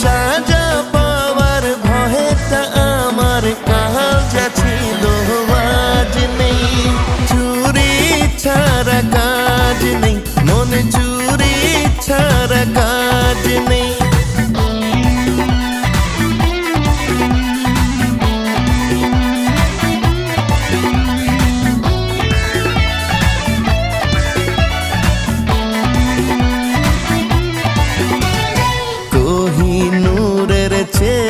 সাজা পাওয়ার ভয়েটা আমার কাল যাচ্ছিল আজ নেই। চুরি ছাড়া কাজ নেই, মনে চুরি ছাড়া কাজ নেই। কোহিনূরের চেয়ে